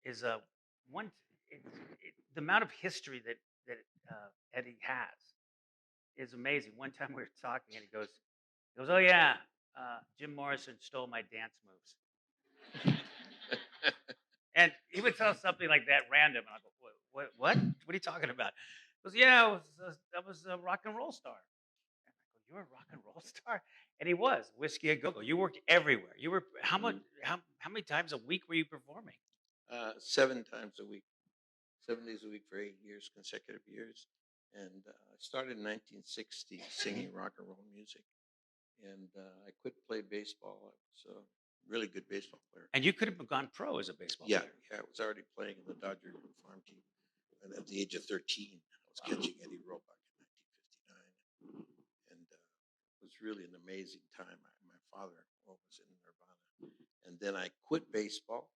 is one. The amount of history that Eddie has is amazing. One time we were talking, and he goes, "Oh yeah, Jim Morrison stole my dance moves," and he would tell something like that random, and I go, What are you talking about?" He goes, "Yeah, that was a rock and roll star." And I go, "You're a rock and roll star?" And he was Whiskey a Go Go. You worked everywhere. You were how much? Mhm. How many times a week were you performing? 7 times a week, 7 days a week for 8 years, consecutive years. And I started in 1960 Mhm. singing rock and roll music. And I quit playing baseball. I was a really good baseball player. And you could have gone pro as a baseball Yeah, player. yeah. I was already playing in the Dodger farm team. And at the age of 13, I was catching Eddie Roebuck in 1959. And it was really an amazing time. My father was in Nirvana. And then I quit baseball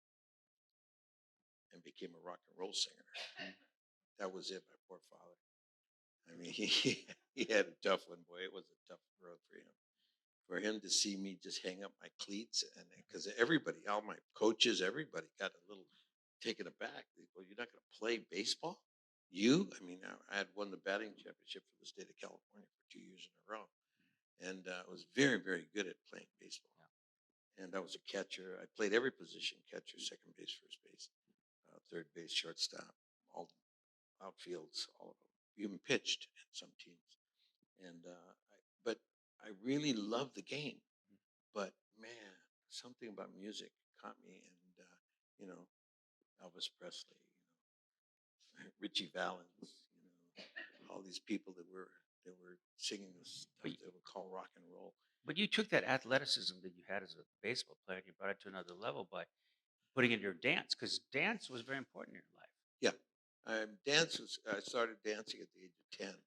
and became a rock and roll singer. That was it, my poor father. I mean, he had a tough one, boy. It was a tough road for him. For him to see me just hang up my cleats, and because everybody, all my coaches, everybody got a little taken aback. They go, "You're not going to play baseball? You?" I mean, I had won the batting championship for the state of California for 2 years in a row, and I was very, very good at playing baseball. And I was a catcher. I played every position: catcher, second base, first base, third base, shortstop, all outfields, all of them. Even pitched in some teams. And but I really love the game. But man, something about music caught me, and Elvis Presley, Richie Valens, all these people that were singing this But stuff that we call rock and roll. But you took that athleticism that you had as a baseball player and you brought it to another level by putting it in your dance, because dance was very important in your life. Yeah, dance was. I started dancing at the age of 10,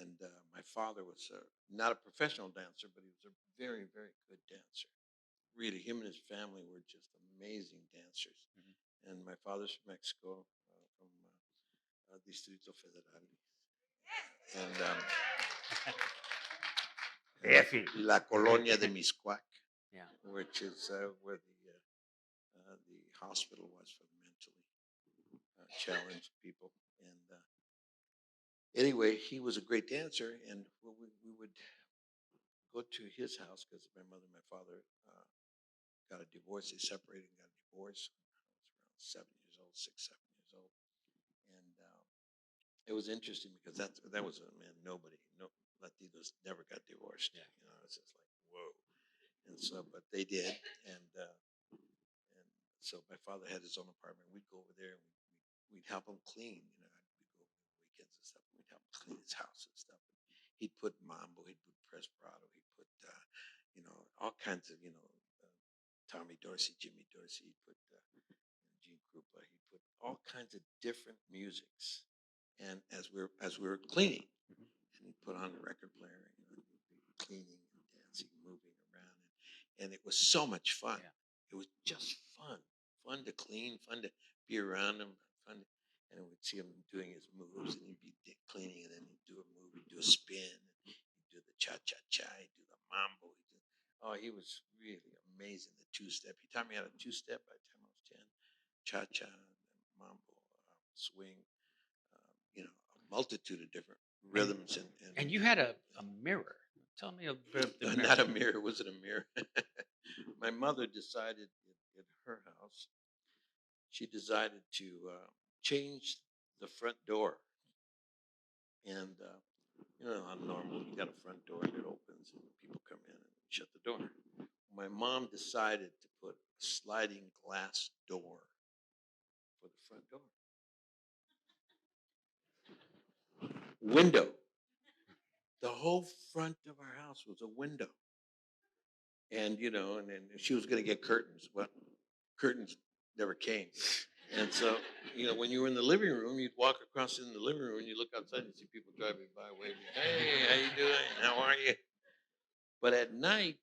and my father was not a professional dancer, but he was a very, very good dancer. Really, him and his family were just amazing dancers. Mhm. And my father's from Mexico, from Distrito Federal, and Effie. La Colonia de Miscuac, Yeah. which is where the hospital was for the mentally challenged people. And anyway, he was a great dancer, and we would go to his house because my mother and my father got a divorce. They separated and got a divorce. I was around 7 years old, 6, 7 years old, and it was interesting because that was a man. No Latinos never got divorced. Yeah. It's just like whoa. And so, but they did, and so my father had his own apartment. We'd go over there and we'd help him clean. We'd go over the weekends and stuff. We'd help him clean his house and stuff. He'd put mambo, he'd put Presperado, he'd put all kinds of Tommy Dorsey, Jimmy Dorsey, he'd put Gene Krupa, he'd put all kinds of different musics. And as we were cleaning, Mhm. and he'd put on the record player, and we'd be cleaning and dancing, moving around, and it was so much fun. Yeah. It was just fun to clean, fun to be around him, and we'd see him doing his moves, and he'd be cleaning, and then he'd do a move, he'd do a spin, and he'd do the cha cha cha, he'd do the mambo. Oh, he was really amazing. The two step. He taught me how to two step by the time I was 10. Cha cha, mambo, swing, a multitude of different And rhythms and you had a mirror. Tell me a bit of the mirror. not a mirror. Was it a mirror? My mother decided in her house, she decided to change the front door. And, how normal, you got a front door that opens and people come in and shut the door. My mom decided to put a sliding glass door for the front door. Window. The whole front of our house was a window. And then she was going to get curtains. Well, curtains never came. And so, when you were in the living room, you'd walk across in the living room and you look outside and see people driving by waving, "Hey, how you doing? How are you?" But at night,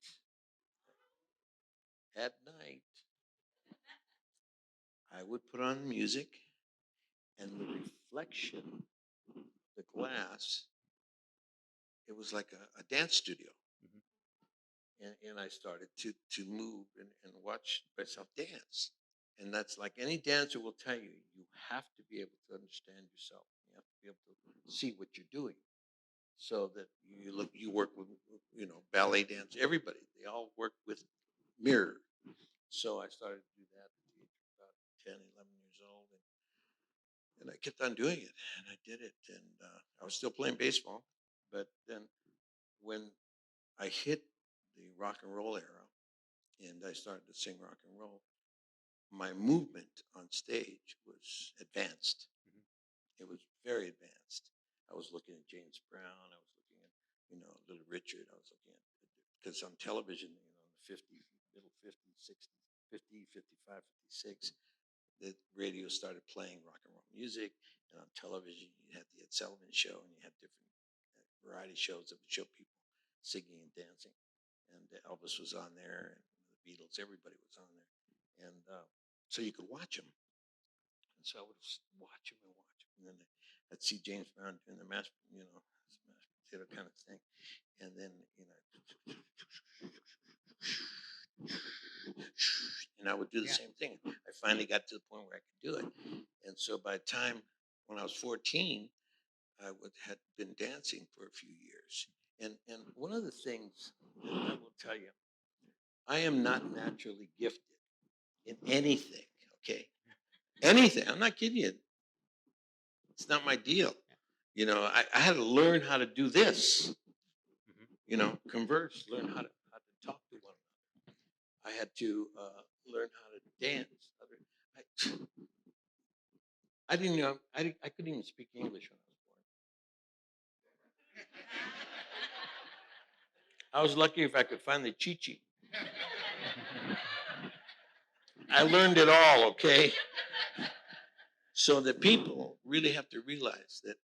I would put on music, and the reflection, the glass, it was like a dance studio. Mhm. And I started to move and watch myself dance. And that's like any dancer will tell you, you have to be able to understand yourself. You have to be able to see what you're doing. So that you work with, ballet dance, everybody, they all work with mirror. So I started to do that at the age of about 10, 11 years old. And I kept on doing it, and I did it. And I was still playing baseball. But then when I hit the rock and roll era and I started to sing rock and roll, my movement on stage was advanced. It was very advanced. I was looking at James Brown. I was looking at, Little Richard. I was looking at, because on television, in the 50s, middle 50s, 60s, 50, 55, 56, the radio started playing rock and roll music. And on television, you had the Ed Sullivan Show, and you had different variety shows that would show people singing and dancing. And Elvis was on there, and the Beatles, everybody was on there. And so you could watch them. And so I would watch him and watch him. And then I'd see James Brown doing the mashed potato kind of thing. And then, and I would do the same thing. I finally got to the point where I could do it. And so by the time when I was 14, I had been dancing for a few years. And one of the things that I will tell you, I am not naturally gifted in anything, okay? Anything. I'm not kidding you. It's not my deal. I had to learn how to do this. Converse, learn how to talk to one another. I had to learn how to dance. I didn't know. I couldn't even speak English when I was born. I was lucky if I could find the chi-chi. I learned it all, okay? So that people really have to realize that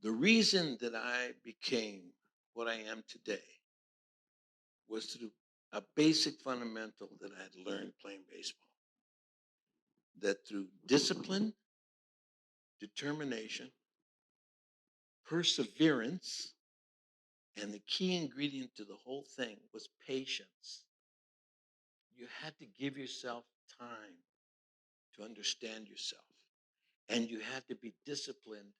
the reason that I became what I am today was through a basic fundamental that I had learned playing baseball. That through discipline, determination, perseverance, and the key ingredient to the whole thing was patience. You had to give yourself time to understand yourself. And you had to be disciplined.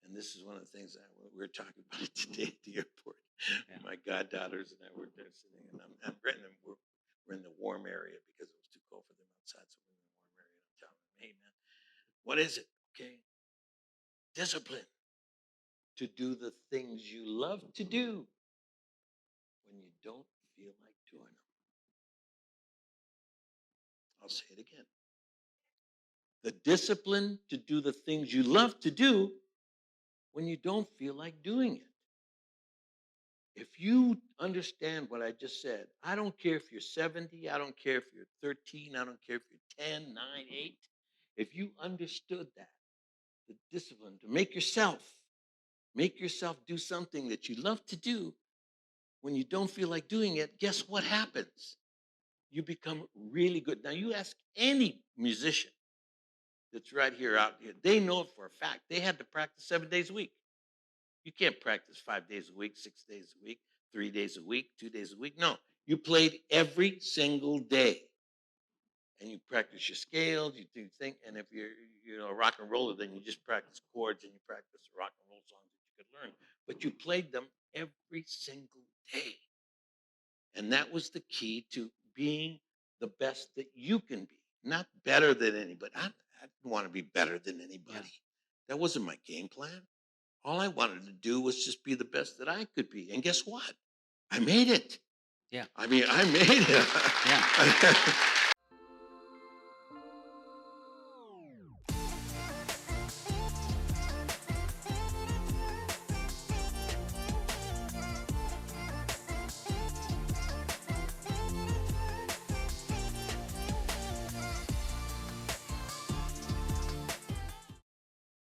And this is one of the things that we were talking about today at the airport. Yeah. My goddaughters and I were there sitting, and I'm writing them. We're in the warm area because it was too cold for them outside. So we're in the warm area. And I'm telling them, hey, man, what is it? Okay. Discipline. To do the things you love to do when you don't feel like doing them. I'll say it again. The discipline to do the things you love to do when you don't feel like doing it. If you understand what I just said, I don't care if you're 70, I don't care if you're 13, I don't care if you're 10, 9, 8. If you understood that, the discipline to make yourself do something that you love to do when you don't feel like doing it, guess what happens? You become really good. Now, you ask any musician that's right here, out here, they know it for a fact. They had to practice 7 days a week. You can't practice 5 days a week, 6 days a week, 3 days a week, 2 days a week. No, you played every single day. And you practice your scales, you do things. And if you're a rock and roller, then you just practice chords and you practice rock and roll songs that you could learn. But you played them every single day. And that was the key to being the best that you can be. Not better than anybody. I didn't want to be better than anybody. Yeah. That wasn't my game plan. All I wanted to do was just be the best that I could be. And guess what? I made it. Yeah. I mean, I made it. Yeah.